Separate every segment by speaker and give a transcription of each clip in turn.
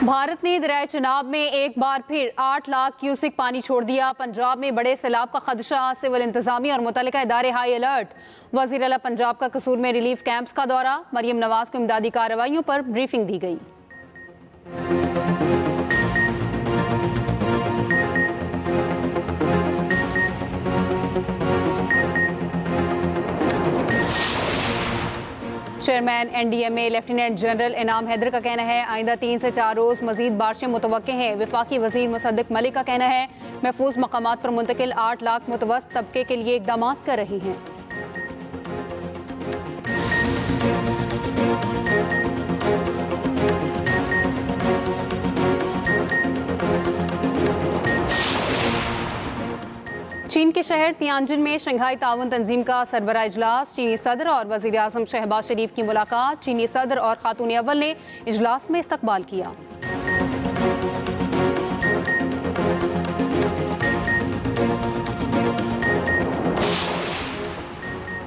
Speaker 1: भारत ने दरिया चनाब में एक बार फिर 8 लाख क्यूसिक पानी छोड़ दिया। पंजाब में बड़े सैलाब का खदशा, सिविल इंतजामिया और मुतल्लिका इदारे हाई अलर्ट। वज़ीर आला पंजाब का कसूर में रिलीफ कैंप्स का दौरा। मरियम नवाज को इमदादी कार्रवाइयों पर ब्रीफिंग दी गई। चेयरमैन NDMA लेफ्टिनेंट जनरल इनाम हैदर का कहना है आइंदा 3 से 4 रोज मजीद बारिशें मुतवक्के हैं। वफाकी वजीर मुसद्दिक मलिक का कहना है महफूज मकामात पर मुंतकिल 8 लाख मुतवस्त तबके के लिए इकदाम कर रही हैं। चीन के शहर तियानजिन में शंघाई ताउन तंजीम का सरबराह इजलास। चीनी सदर और वज़ीर आज़म शहबाज शरीफ की मुलाकात। चीनी सदर और खातून अव्वल ने इजलास में इस्तकबाल किया।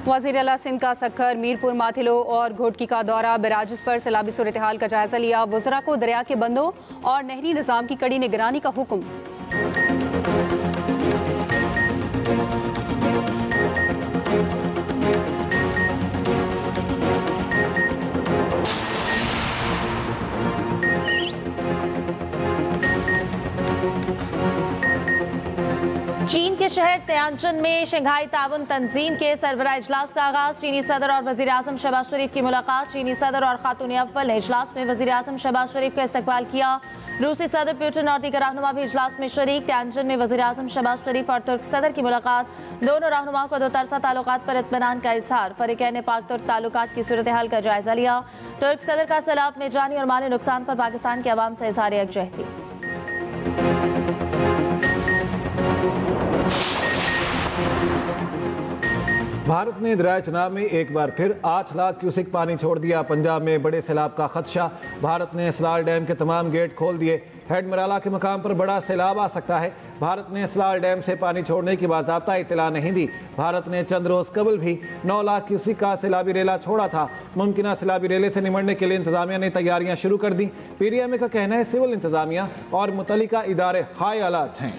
Speaker 1: वज़ीर आला सिंध का सक्खर, मीरपुर, माथिलो और घोटकी का दौरा। बराजिस पर सैलाबी सूरत हाल का जायजा लिया। वज़रा को दरिया के बंदों और नहरी निज़ाम की कड़ी निगरानी का हुक्म।
Speaker 2: चीन के शहर तियानजिन में शंघाई ताउन तंजीम के सरबराह इजलास का आगाज। चीनी सदर और वज़ीर आज़म शहबाज शरीफ की मुलाकात। चीनी सदर और खातून अव्वल ने इजलास में वज़ीर आज़म शहबाज शरीफ का इस्तकबाल किया। रूसी सदर पुतिन और दीगर रहनुमा भी इजलास में शरीक। तियानजिन में वज़ीर आज़म शहबाज शरीफ और तुर्क सदर की मुलाकात। दोनों रहनुमाओं को दो तरफा ताल्लुकात पर इत्मीनान का इजहार। फरीकैन ने पाक तुर्क ताल्लुकात की सूरत हाल का जायजा लिया। तुर्क सदर का सैलाब में जानी और माली नुकसान पर पाकिस्तान के अवाम से इजहार यकजहती।
Speaker 3: भारत ने दरिया चनाब में एक बार फिर 8 लाख क्यूसिक पानी छोड़ दिया। पंजाब में बड़े सैलाब का खदशा। भारत ने सलाल डैम के तमाम गेट खोल दिए। हेड मराला के मकाम पर बड़ा सैलाब आ सकता है। भारत ने सलाल डैम से पानी छोड़ने की बाज़ाब्ता इत्तला नहीं दी। भारत ने चंद रोज़ कबल भी 9 लाख क्यूसिक का सैलाबी रेला छोड़ा था। मुमकिन सैलाबी रेले से निमटने के लिए इंतजामिया ने तैयारियां शुरू कर दी। PDMA का कहना है सिविल इंतजामिया और मुतल्लिका इदारे हाई अलर्ट हैं।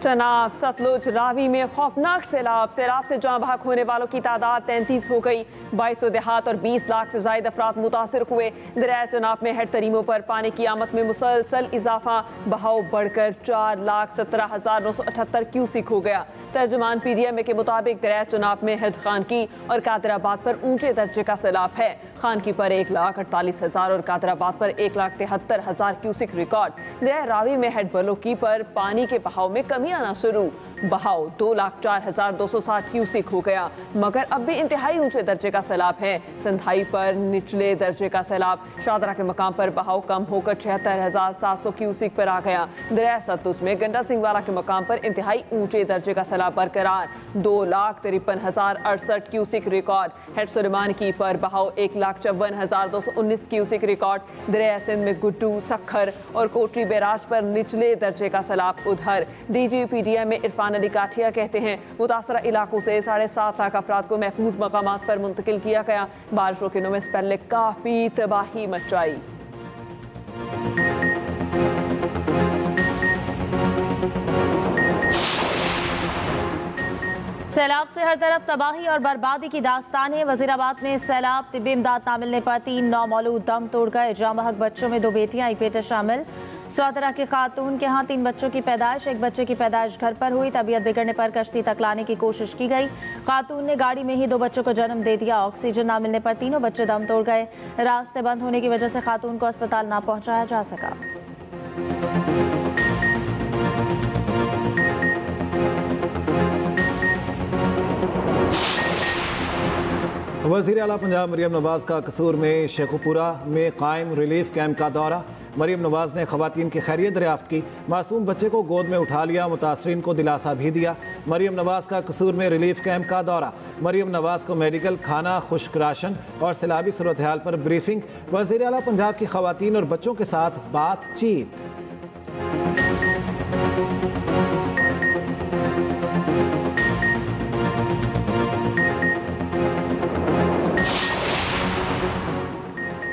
Speaker 4: चनाब, सतलुज, रावी में खौफनाक सैलाब से जहाँ भाग होने वालों की तादाद 33 हो गई। 22 देहात और 20 लाख से ज्यादा अफराद मुतासर हुए। दरिया चनाब में हेड तरीमों पर पानी की आमद में मुसलसल इजाफा। बहाव बढ़कर 4,17,978 क्यूसिक हो गया। तर्जुमान PDMA के मुताबिक दरिया चनाब में हेड खानकी और कादराबाद पर ऊंचे दर्जे का सैलाब है। खानकी पर 1,48,000 और कादराबाद पर 1,73,000 क्यूसिक रिकॉर्ड। दरिया रावी में हेड बलोकी पर पानी के बहाव में कमी आना शुरू। बहाव 2,04,260 क्यूसिक हो गया, मगर अब भी इंतहाई ऊंचे दर्जे का सैलाब है। संधाई पर निचले दर्जे का सैलाब। शादरा के मकाम पर बहाव कम होकर 76,700 क्यूसिक पर आ गया। दरिया सतलुज में गंडा सिंह वाला के मकाम पर इंतहाई ऊंचे दर्जे का सैलाब बरकरार। 2,53,068 क्यूसिक रिकॉर्ड। हेड सुलेमान की पर बहाव 1,54,219 क्यूसिक रिकॉर्ड। दरिया सिंध में गुड्डू, सखर और कोटरी बैराज पर निचले दर्जे का सैलाब। उधर DG PDMA इरफान अली काठिया कहते हैं मुतासरा इलाकों से 7.5 लाख अफराद को महफूज मकामात पर मुंतकिल किया गया। बारिशों के दिनों में पहले काफी तबाही मचाई।
Speaker 2: सैलाब से हर तरफ तबाही और बर्बादी की दास्तान है। वजीराबाद में सैलाब, तिब्बी इमदाद ना मिलने पर 3 नौमौलूद दम तोड़ गए। जामबहक बच्चों में 2 बेटियां, एक बेटा शामिल। सौतरा की खातून के यहाँ 3 बच्चों की पैदाइश। एक बच्चे की पैदाइश घर पर हुई। तबीयत बिगड़ने पर कश्ती तक लाने की कोशिश की गई। खातून ने गाड़ी में ही 2 बच्चों को जन्म दे दिया। ऑक्सीजन ना मिलने पर तीनों बच्चे दम तोड़ गए। रास्ते बंद होने की वजह से खातून को अस्पताल ना पहुंचाया जा सका।
Speaker 3: वज़ीर आला पंजाब मरियम नवाज़ का कसूर में शेखुपुरा में कायम रिलीफ कैंप का दौरा। मरियम नवाज़ ने ख़वातीन की खैरियत दरियाफ्त की, मासूम बच्चे को गोद में उठा लिया, मुतासरीन को दिलासा भी दिया। मरियम नवाज़ का कसूर में रिलीफ कैंप का दौरा। मरियम नवाज़ को मेडिकल, खाना, खुश्क राशन और सैलाबी सूरत हाल पर ब्रीफिंग। वज़ीर आला पंजाब की ख़वातीन और बच्चों के साथ बातचीत।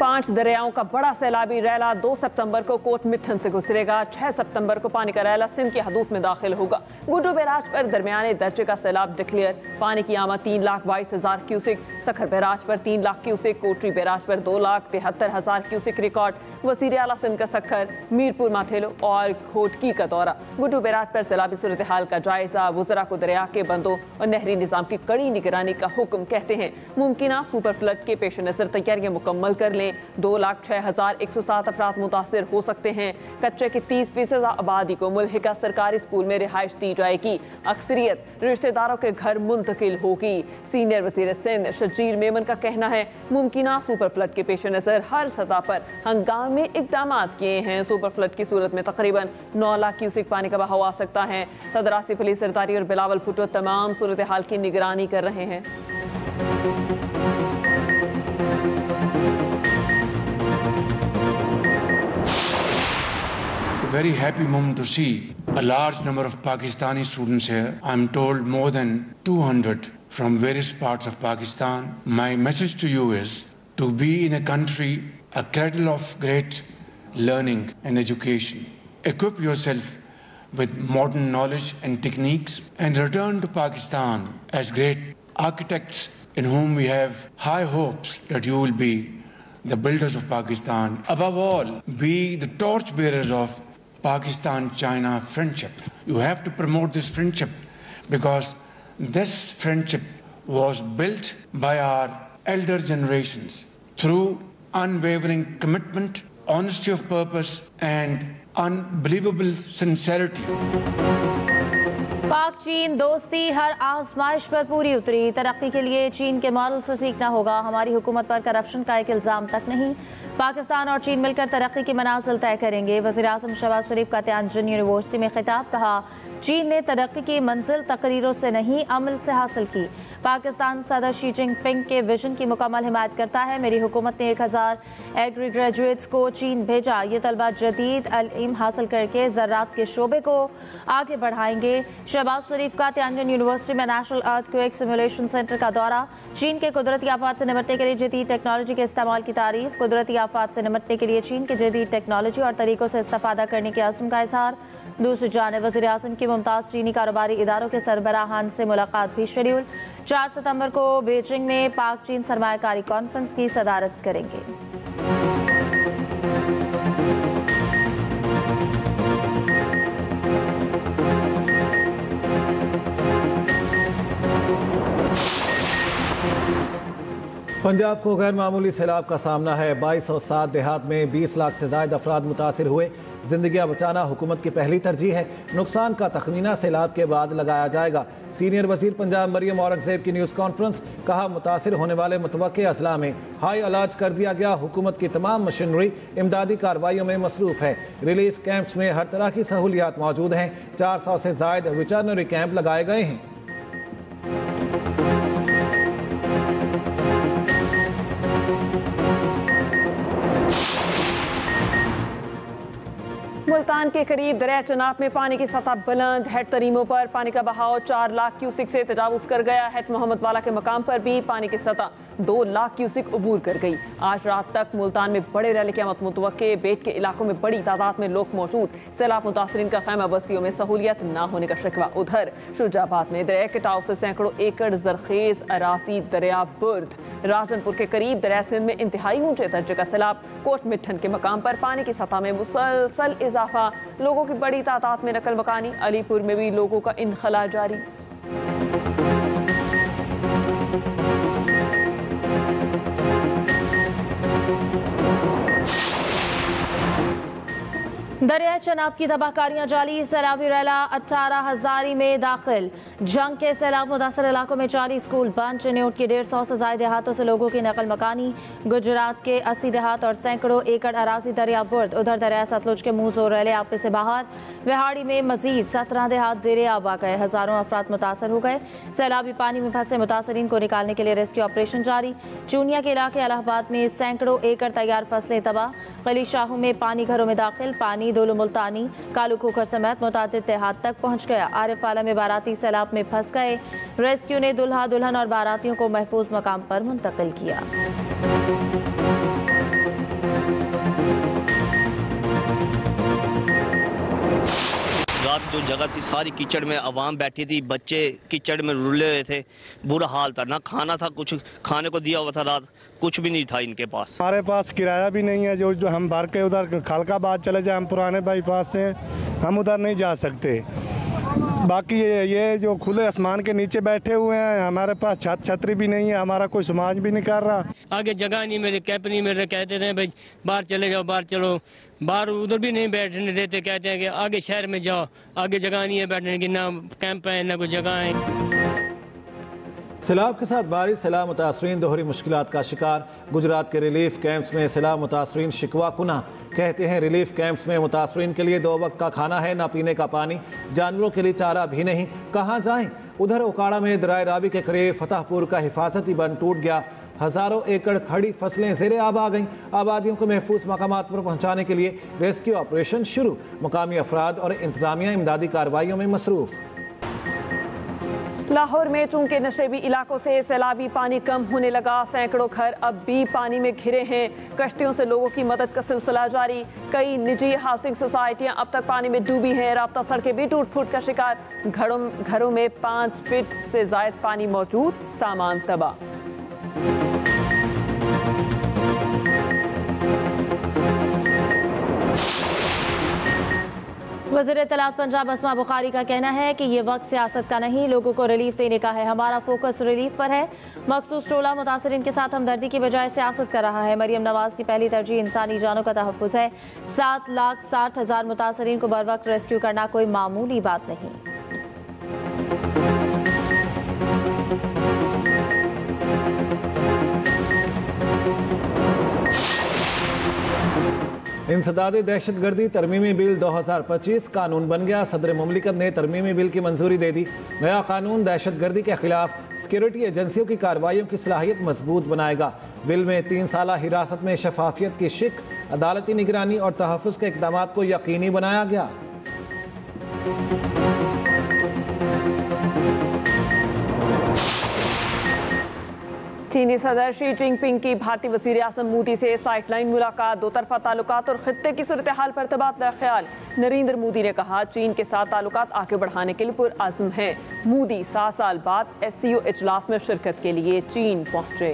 Speaker 4: पांच दरियाओं का बड़ा सैलाबी रैला 2 सितंबर को कोट मिठन से गुजरेगा। 6 सितंबर को पानी का रैला सिंध की हदूद में दाखिल होगा। गुड्डू बैराज पर दरमियाने दर्जे का सैलाब डिक्लेयर। पानी की आमद 3,22,000 क्यूसिक। सखर बैराज पर 3 लाख क्यूसिक। कोटरी बैराज पर 2,73,000 क्यूसिक रिकॉर्ड। वज़ीर आला सिंध का सखर, मीरपुर, माथेलो और खोटकी का दौरा। गुड्डू बैराज पर सैलाबी सूरत हाल का जायजा। वज़रा को दरिया के बंदों और नहरी निज़ाम की कड़ी निगरानी का हुक्म। कहते हैं मुमकिन सुपर फ्लड के पेश नज़र तैयारियां मुकम्मल कर लें। 2,06,107 अफराद मुतासिर हो सकते हैं। कच्चे की 30% आबादी को मुल्हिका सरकारी स्कूल में रिहाइश दी जाएगी। अक्सरियत रिश्तेदारों के घर मुंतकिल होगी। सीनियर वज़ीर सिंध शजीर मेमन का कहना है मुमकिन सुपर फ्लड के पेश नज़र हर सतह पर हंगामी इकदाम किए हैं। सुपर फ्लड की सूरत में तकरीबन 9 लाख क्यूसिक पानी का बहाव आ सकता है। सदर आसिफ अली सरदारी और बिलावल भुट्टो तमाम सूरत हाल की निगरानी कर रहे हैं।
Speaker 5: Very happy moment to see a large number of Pakistani students here. I'm told more than 200 from various parts of Pakistan. My message to you is to be in a country, a cradle of great learning and education. Equip yourself with modern knowledge and techniques and return to Pakistan as great architects in whom we have high hopes that you will be the builders of Pakistan. Above all, be the torch bearers of Pakistan-China friendship. You have to promote this friendship because this friendship was built by our elder generations through unwavering commitment, honesty of purpose and unbelievable sincerity.
Speaker 2: पाक चीन दोस्ती हर आजमाइश पर पूरी उतरी। तरक्की के लिए चीन के मॉडल से सीखना होगा। हमारी हुकूमत पर करप्शन का एक इल्ज़ाम तक नहीं। पाकिस्तान और चीन मिलकर तरक्की की मनाजिल तय करेंगे। वज़ीर आज़म शहबाज शरीफ का तियानजिन यूनिवर्सिटी में खिताब। कहा चीन ने तरक्की की मंजिल तकरीरों से नहीं अमल से हासिल की। पाकिस्तान सदर शी जिनपिंग के विजन की मुकम्मल हिमायत करता है। मेरी हुकूमत ने 1000 एग्री ग्रेजुएट्स को चीन भेजा। ये तलबा जदीद इल्म हासिल करके ज़राअत के शोबे को आगे बढ़ाएंगे। शहबाज शरीफ का तियानजिन यूनिवर्सिटी में नेशनल अर्थक्वेक सिमुलेशन सेंटर का दौरा। चीन के कुदरती आफात से निपटने के लिए जदीद टेक्नोलॉजी के इस्तेमाल की तारीफ। कुदरती आफात से निपटने के लिए चीन के जदीद टेक्नोलॉजी और तरीकों से इस्तेफादा करने के अज़्म का इज़हार। दूसरी जानिब वज़ीर आज़म की मुमताज़ चीनी कारोबारी इदारों के सरबराहान से मुलाकात भी शेड्यूल। 4 सितंबर को बीजिंग में पाक चीन सरमायाकारी कॉन्फ्रेंस की सदारत करेंगे।
Speaker 3: पंजाब को गैर मामूली सैलाब का सामना है। 2207 देहात में 20 लाख से ज़ायद अफराद मुतासिर हुए। जिंदगियां बचाना हुकूमत की पहली तरजीह है। नुकसान का तखमीना सैलाब के बाद लगाया जाएगा। सीनियर वजीर पंजाब मरियम औरंगजेब की न्यूज़ कॉन्फ्रेंस। कहा मुतासिर होने वाले मुतवक्के अजला में हाई अलर्ट कर दिया गया। हुकूमत की तमाम मशीनरी इमदादी कार्रवाइयों में मसरूफ़ है। रिलीफ कैंप्स में हर तरह की सहूलियात मौजूद हैं। 400 से ज़ायद वेटरनरी कैंप लगाए गए हैं।
Speaker 4: मुल्तान के करीब दरिया चनाब में पानी की सतह बुलंद। हेड तरीमों पर पानी का बहाव 4 लाख क्यूसिक से तजावुज कर गया। हेड मोहम्मद वाला के मकाम पर भी पानी की सतह 2 लाख क्यूसिक अबूर कर गई। आज रात तक मुल्तान में बड़े रैली क़यामत मुतवक्के। बेट के इलाकों में बड़ी तादाद में लोग मौजूद। सैलाब मुतासरीन का खैमा बस्तियों में सहूलियत न होने का शिकवा। उधर शुजाबाद में दरिया कटाव से सैकड़ों एकड़ जरखेज अरासी दरिया बुर्द। राजनपुर के करीब दरिया सिंध में इंतहाई ऊंचे दर्जे का सैलाब। कोट मिठन के मकाम पर पानी की सतह में मुसलसल इजाफा। लोगों की बड़ी तादाद में नकल मकानी। अलीपुर में भी लोगों का इनखला जारी।
Speaker 2: दरिया चनाब की तबाहकारियां जारी, सैलाबी रैला 18,000 में दाखिल। जंग के सैलाब मुतासर इलाकों में 40 स्कूल बंद। चिन्यूट के 150 से ज्यादा देहातों से लोगों की नकल मकानी। गुजरात के 80 देहात और सैकड़ों एकड़ अराजी दरिया बुर्द। उधर दरिया सतलुज के मुंह जोर रैले आपे से बाहर। विहाड़ी में मजीद 17 देहात जेरे आब आ गए। हजारों अफराद मुतासर हो गए। सैलाबी पानी में फंसे मुतासरीन को निकालने के लिए रेस्क्यू ऑपरेशन जारी। चूनिया के इलाके इलाहाबाद में सैकड़ों एकड़ तैयार फसलें तबाह। कली शाहू में पानी घरों में दाखिल। पानी दोलो मुल्तानी, कालू खोखर समेत मुतादिद देहात तक पहुंच गया। आरिफ आला में बाराती सैलाब में फंस गए। रेस्क्यू ने दुल्हा दुल्हन और बारातियों को महफूज मकाम पर मुंतकिल किया।
Speaker 6: रात जो जगह थी सारी कीचड़ में आवाम बैठी थी, बच्चे कीचड़ में रुले हुए थे, बुरा हाल था। ना खाना था, कुछ खाने को दिया हुआ था, रात कुछ भी नहीं था इनके पास।
Speaker 7: हमारे पास किराया भी नहीं है, जो हम भर के उधर खालकाबाद चले जाए, हम पुराने बाईपास से हम उधर नहीं जा सकते। बाकी ये जो खुले आसमान के नीचे बैठे हुए हैं, हमारे पास छतरी भी नहीं है, हमारा कोई समाज भी नहीं कर रहा।
Speaker 6: आगे जगह नहीं, मेरे कैंप नहीं, मेरे कहते थे भाई बाहर चले जाओ, बाहर चलो, बाहर उधर भी नहीं बैठने देते, कहते हैं कि आगे शहर में जाओ, आगे जगह नहीं है बैठने की, ना कैंप है ना कोई जगह है।
Speaker 3: सैलाब के साथ बारिश, सैलाब मुतासरीन दोहरी मुश्किलात का शिकार। गुजरात के रिलीफ कैंप्स में सैलाब मुतासरीन शिकवा कुना कहते हैं। रिलीफ कैंप्स में मुतासरीन के लिए 2 वक्त का खाना है, ना पीने का पानी, जानवरों के लिए चारा भी नहीं, कहाँ जाएं। उधर ओकाड़ा में दराय रावी के करीब फतेहपुर का हिफाजती बंद टूट गया। हजारों एकड़ खड़ी फसलें ज़ेरे आब आ गईं। आबादियों को महफूज मकामात पर पहुँचाने के लिए रेस्क्यू ऑपरेशन शुरू। मुकामी अफराद और इंतजामिया इमदादी कार्रवाइयों में मसरूफ़।
Speaker 4: लाहौर में चूंकि नशेबी इलाकों से सैलाबी पानी कम होने लगा, सैकड़ों घर अब भी पानी में घिरे हैं। कश्तियों से लोगों की मदद का सिलसिला जारी। कई निजी हाउसिंग सोसाइटियां अब तक पानी में डूबी हैं। राब्ता सड़कें भी टूट फूट का शिकार। घरों में 5 फीट से ज्यादा पानी मौजूद, सामान तबाह।
Speaker 2: वज़ीर इत्तलात पंजाब अस्मा बुखारी का कहना है कि ये वक्त सियासत का नहीं, लोगों को रिलीफ देने का है। हमारा फोकस रिलीफ पर है। मखसूस टोला मुतासरीन के साथ हमदर्दी की बजाय सियासत कर रहा है। मरियम नवाज की पहली तरजीह इंसानी जानों का तहफ़्फ़ुज़ है। 7,60,000 मुतासरीन को बर वक्त रेस्क्यू करना कोई मामूली बात नहीं।
Speaker 3: इंसदादे दहशतगर्दी तरमीमी बिल 2025 कानून बन गया। सदर मुमलिकत ने तरमीमी बिल की मंजूरी दे दी। नया कानून दहशतगर्दी के खिलाफ सिक्योरिटी एजेंसियों की कार्रवाइयों की सलाहियत मजबूत बनाएगा। बिल में 3 साल हिरासत में शफाफियत की शिक, अदालती निगरानी और तहफ़्फ़ुज़ के इक़दाम को यकीनी बनाया गया।
Speaker 4: चीनी सदर शी जिनपिंग की भारतीय वज़ीर आज़म मोदी से साइडलाइन मुलाकात। 2 तरफ़ा ताल्लुकात और खित्ते की सूरत हाल पर तबादला ख्याल। नरेंद्र मोदी ने कहा चीन के साथ ताल्लुकात आगे बढ़ाने के लिए पुरअज़्म हैं। मोदी 7 साल बाद SCO इजलास में शिरकत के लिए चीन पहुंचे।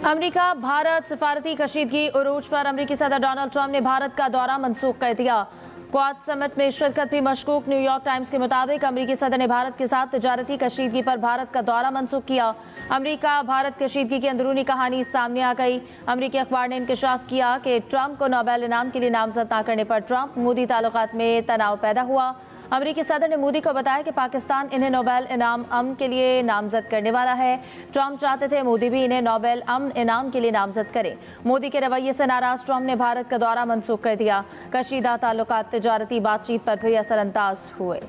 Speaker 2: अमेरिका भारत सफारती कशीदगी उरूज पर। अमेरिकी सदर डोनाल्ड ट्रंप ने भारत का दौरा मनसूख कर दिया। क्वाड समिट में शिरकत भी मशकूक। न्यूयॉर्क टाइम्स के मुताबिक अमेरिकी सदर ने भारत के साथ तजारती कशीदगी पर भारत का दौरा मनसूख किया। अमेरिका भारत कशीदगी की अंदरूनी कहानी सामने आ गई। अमेरिकी अखबार ने इंकशाफ किया कि ट्रंप को नोबेल इनाम के लिए नामजद न करने पर ट्रंप मोदी ताल्लुकात में तनाव पैदा हुआ। अमेरिकी सदर ने मोदी को बताया कि पाकिस्तान इन्हें नोबेल इनाम अमन के लिए नामजद करने वाला है। ट्रंप चाहते थे मोदी भी इन्हें नोबेल अमन इनाम के लिए नामजद करें। मोदी के रवैये से नाराज ट्रंप ने भारत का दौरा मनसूख कर दिया। कशीदा ताल्लुकात तजारती बातचीत पर भी असरअंदाज हुए।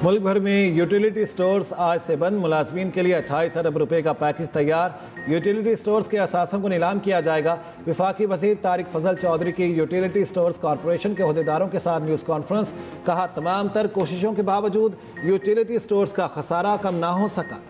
Speaker 3: मुल्क भर में यूटिलिटी स्टोर्स आज से बंद। मुलाजमीन के लिए 28 अरब रुपए का पैकेज तैयार। यूटिलिटी स्टोर्स के असासों को नीलाम किया जाएगा। वफाकी वज़ीर तारिक फजल चौधरी की यूटिलिटी स्टोर्स कॉरपोरेशन के अहदेदारों के साथ न्यूज़ कॉन्फ्रेंस। कहा तमाम तर कोशिशों के बावजूद यूटिलिटी स्टोर्स का खसारा कम ना हो सका।